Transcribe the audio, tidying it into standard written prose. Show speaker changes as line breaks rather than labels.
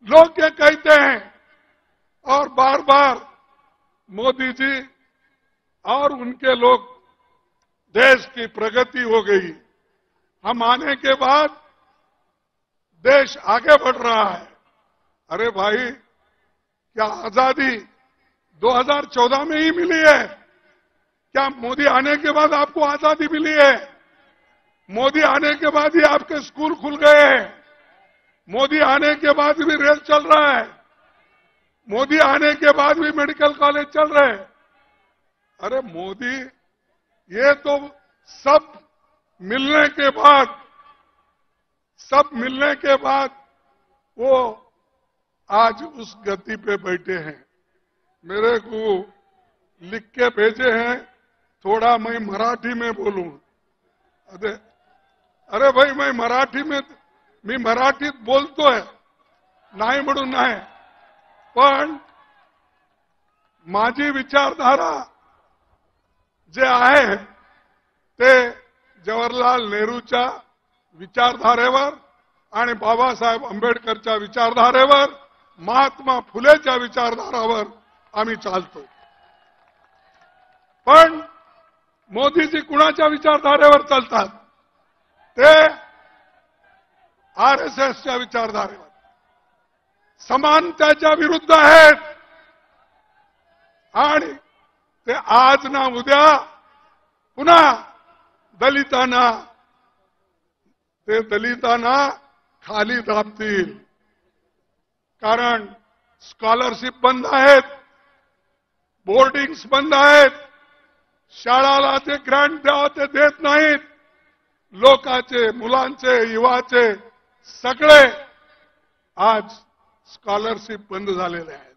लोग ये कहते हैं और बार बार मोदी जी और उनके लोग देश की प्रगति हो गई, हम आने के बाद देश आगे बढ़ रहा है। अरे भाई, क्या आजादी 2014 में ही मिली है? क्या मोदी आने के बाद आपको आजादी मिली है? मोदी आने के बाद ही आपके स्कूल खुल गए हैं। मोदी आने के बाद भी रेल चल रहा है। मोदी आने के बाद भी मेडिकल कॉलेज चल रहे हैं। अरे मोदी, ये तो सब मिलने के बाद वो आज उस गति पे बैठे हैं। मेरे को लिख के भेजे हैं, थोड़ा मैं मराठी में बोलूं। अरे भाई, मी मराठीत बोलतोय, नाही म्हणून नाही, पण माझी विचारधारा जे आहे ते जवाहरलाल नेहरूच्या विचारधारेवर आणि बाबासाहेब आंबेडकरच्या विचारधारेवर, महात्मा फुलेच्या विचारधारावर आम्ही चालतो। पण मोदीजी कुणाच्या विचारधारेवर चालतात? ते आरएसएसच्या विचारधारेवर, समानतेच्या विरुद्ध आहेत। आणि ते आज ना उद्या पुन्हा दलितांना खाली दाबतील। कारण स्कॉलरशिप बंद आहेत, बोर्डिंग्स बंद आहेत, शाळाला ते ग्रँट द्यावं ते देत नाहीत। लोकांचे, मुलांचे, युवाचे सगळे आज स्कॉलरशिप बंद झालेले आहेत।